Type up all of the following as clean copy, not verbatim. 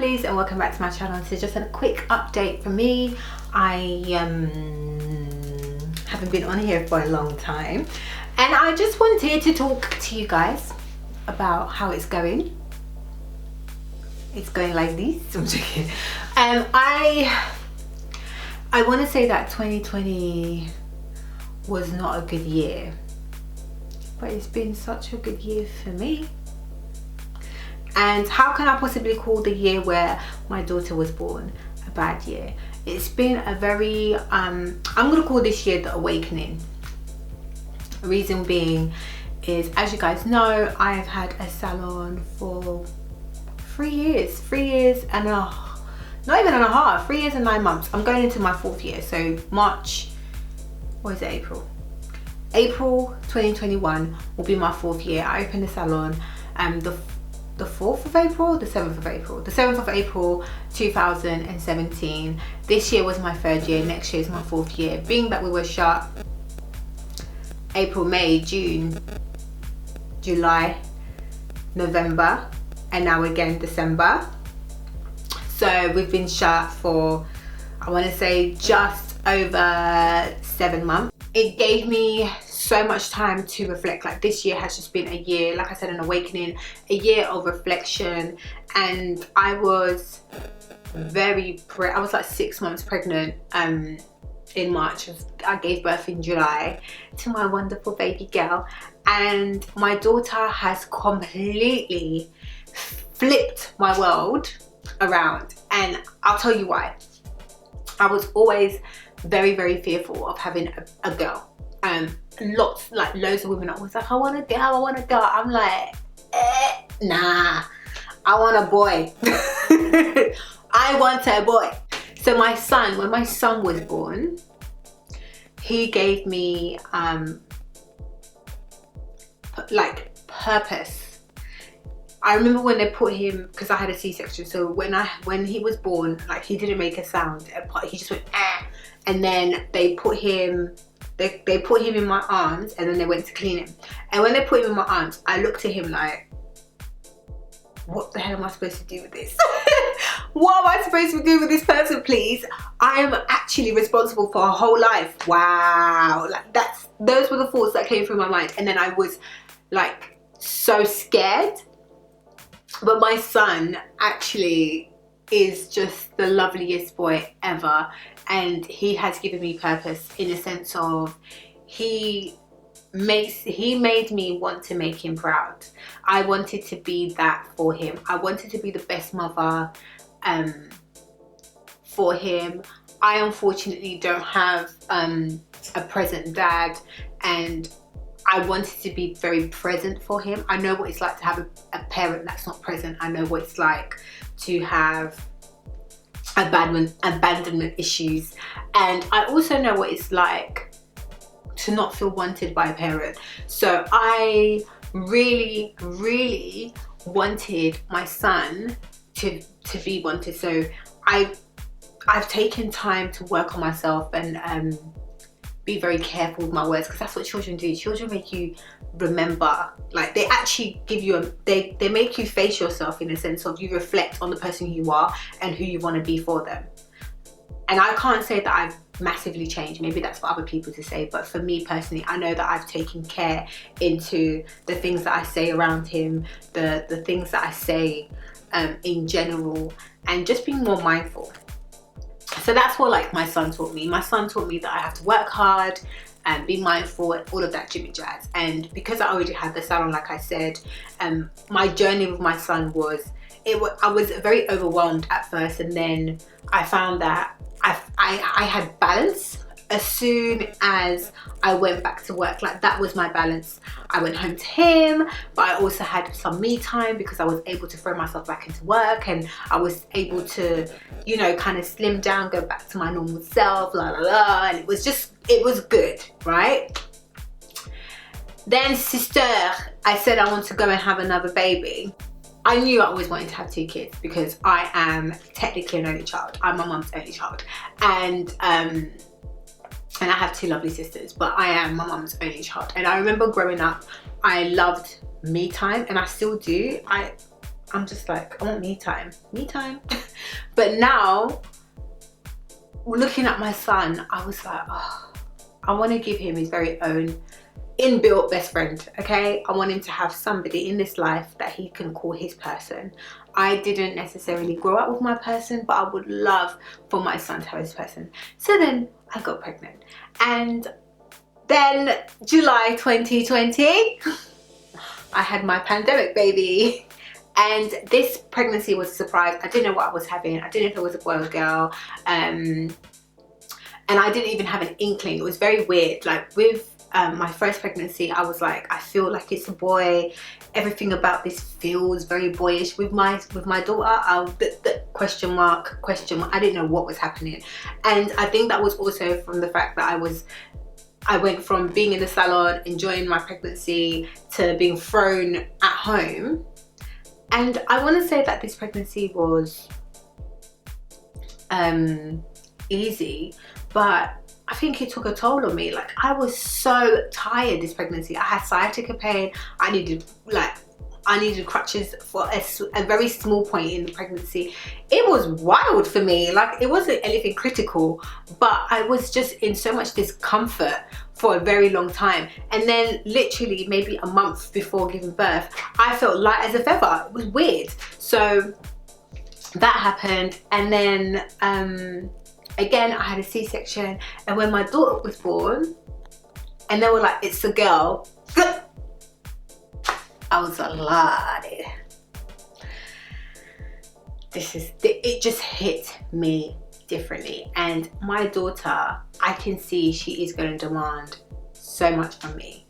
lovelies, and welcome back to my channel. So just a quick update from me. I haven't been on here for a long time, and I just wanted to talk to you guys about how it's going. It's going like this. I'm joking. I want to say that 2020 was not a good year, but it's been such a good year for me. And how can I possibly call the year where my daughter was born a bad year? It's been a very I'm gonna call this year the awakening. The reason being is, as you guys know, I've had a salon for 3 years and not even and a half, 3 years and 9 months. I'm going into my 4th year, so March, what is it, April 2021 will be my 4th year. I opened the salon the 4th of April, the 7th of April, the 7th of April 2017. This year was my 3rd year, next year is my 4th year. Being that we were shut April, May, June, July, November, and now again December. So we've been shut for, I want to say, just over 7 months. It gave me so much time to reflect. Like, this year has just been a year, like I said, an awakening, a year of reflection. And I was I was like 6 months pregnant in March. I gave birth in July to my wonderful baby girl, and my daughter has completely flipped my world around. And I'll tell you why. I was always very, very fearful of having a girl. Loads of women are always like, I want a girl. I'm like, nah, I want a boy. I want a boy. So my son, when my son was born, he gave me purpose. I remember when they put him, because I had a C-section, so when he was born, like, he didn't make a sound. He just went and then they put him in my arms, and then they went to clean him. And when they put him in my arms, I looked at him like, what the hell am I supposed to do with this? What am I supposed to do with this person, please? I am actually responsible for her whole life. Wow. Like, those were the thoughts that came through my mind. And then I was like so scared. But my son actually is just the loveliest boy ever, and he has given me purpose in a sense of he made me want to make him proud. I wanted to be that for him. I wanted to be the best mother for him. I unfortunately don't have a present dad, and I wanted to be very present for him. I know what it's like to have a parent that's not present. I know what it's like to have abandonment issues. And I also know what it's like to not feel wanted by a parent. So I really, really wanted my son to be wanted. So I've taken time to work on myself and be very careful with my words, because that's what children do. Children make you remember, like, they actually give you they make you face yourself, in a sense of you reflect on the person you are and who you want to be for them. And I can't say that I've massively changed. Maybe that's for other people to say, but for me personally, I know that I've taken care into the things that I say around him, the things that I say in general, and just being more mindful. So that's what, like, my son taught me. My son taught me that I have to work hard and be mindful and all of that jimmy jazz. And because I already had the salon, like I said, my journey with my son I was very overwhelmed at first, and then I found that I had balance as soon as I went back to work. Like, that was my balance. I went home to him, but I also had some me time because I was able to throw myself back into work, and I was able to, you know, kind of slim down, go back to my normal self, and it was good, right? Then sister, I said I want to go and have another baby. I knew I always wanted to have 2 kids because I am technically an only child. I'm my mum's only child, and I have 2 lovely sisters, but I am my mum's only child. And I remember growing up, I loved me time, and I still do. I'm just like, I want me time. But now, looking at my son, I was like, oh, I want to give him his very own inbuilt best friend, okay? I want him to have somebody in this life that he can call his person. I didn't necessarily grow up with my person, but I would love for my son to have his person. So then I got pregnant, and then July 2020 I had my pandemic baby. And this pregnancy was a surprise. I didn't know what I was having. I didn't know if it was a boy or a girl. And I didn't even have an inkling. It was very weird. Like with my first pregnancy, I was like, I feel like it's a boy. Everything about this feels very boyish. With my daughter, the question mark. I didn't know what was happening. And I think that was also from the fact that I went from being in the salon, enjoying my pregnancy, to being thrown at home. And I want to say that this pregnancy was easy, but I think it took a toll on me. Like, I was so tired this pregnancy. I had sciatica pain. I needed crutches for a very small point in the pregnancy. It was wild for me. Like, it wasn't anything critical, but I was just in so much discomfort for a very long time. And then literally maybe a month before giving birth, I felt light as a feather. It was weird. So that happened. And then again, I had a C-section. And when my daughter was born, and they were like, it's a girl, I was like, Lordy, it just hit me differently. And my daughter, I can see she is going to demand so much from me.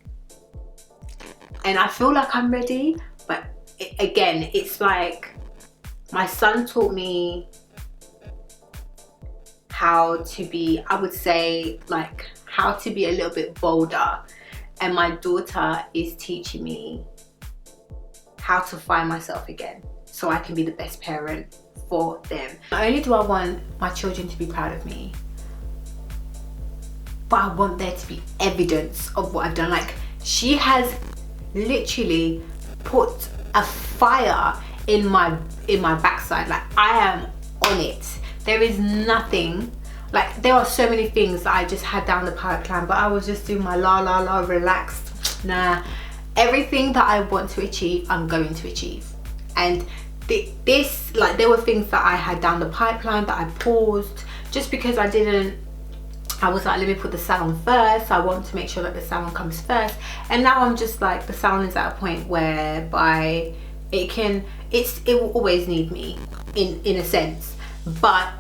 And I feel like I'm ready, but again, it's like my son taught me how to be, I would say, like how to be a little bit bolder. And my daughter is teaching me how to find myself again so I can be the best parent for them. Not only do I want my children to be proud of me, but I want there to be evidence of what I've done. Like, she has literally put a fire in my backside. Like, I am on it. There is nothing, like, there are so many things that I just had down the pipeline, but I was just doing my la relaxed. Nah, everything that I want to achieve, I'm going to achieve. And this, like, there were things that I had down the pipeline that I paused just because I was like, let me put the salon first. I want to make sure that the salon comes first. And now I'm just like, the salon is at a point whereby it will always need me in a sense, but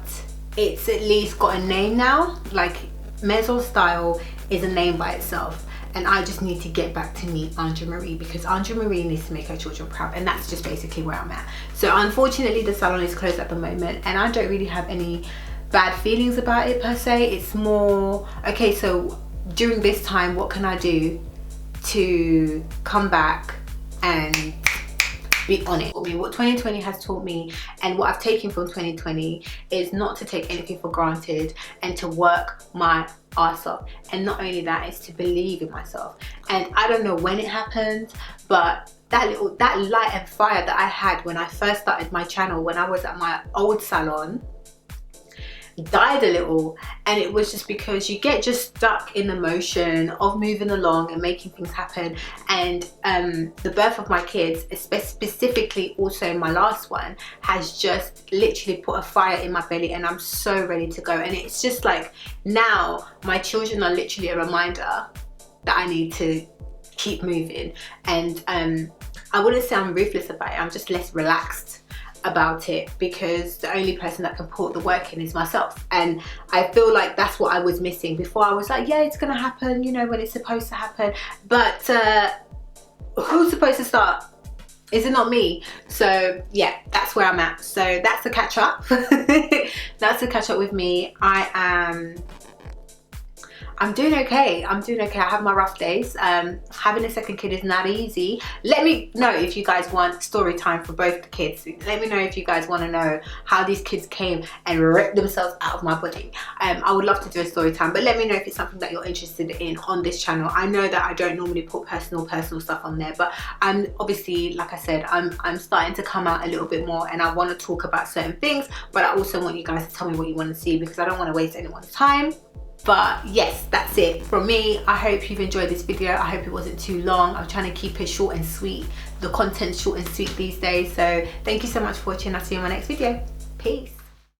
it's at least got a name now. Like, MAISON Style is a name by itself. And I just need to get back to meet Andree, because Andree needs to make her children proud, and that's just basically where I'm at. So unfortunately the salon is closed at the moment, and I don't really have any bad feelings about it per se. It's more, okay, so during this time, what can I do to come back and be on it? What 2020 has taught me, and what I've taken from 2020, is not to take anything for granted and to work my arse off. And not only that, is to believe in myself. And I don't know when it happened, but that light and fire that I had when I first started my channel, when I was at my old salon, died a little. And it was just because you get just stuck in the motion of moving along and making things happen. And the birth of my kids, specifically also my last one, has just literally put a fire in my belly, and I'm so ready to go. And it's just like, now my children are literally a reminder that I need to keep moving. And I wouldn't say I'm ruthless about it, I'm just less relaxed about it, because the only person that can put the work in is myself. And I feel like that's what I was missing before. I was like, yeah, it's gonna happen, you know, when it's supposed to happen, but who's supposed to start? Is it not me? So yeah, that's where I'm at. So that's the catch up. That's the catch up with me. I'm doing okay. I'm doing okay. I have my rough days. Having a second kid is not easy. Let me know if you guys want story time for both the kids. Let me know if you guys want to know how these kids came and ripped themselves out of my body. I would love to do a story time, but let me know if it's something that you're interested in on this channel. I know that I don't normally put personal stuff on there, but I'm obviously, like I said, I'm starting to come out a little bit more, and I want to talk about certain things, but I also want you guys to tell me what you want to see, because I don't want to waste anyone's time. But yes, that's it from me. I hope you've enjoyed this video. I hope it wasn't too long. I'm trying to keep it short and sweet. The content's short and sweet these days. So thank you so much for watching. I'll see you in my next video. Peace.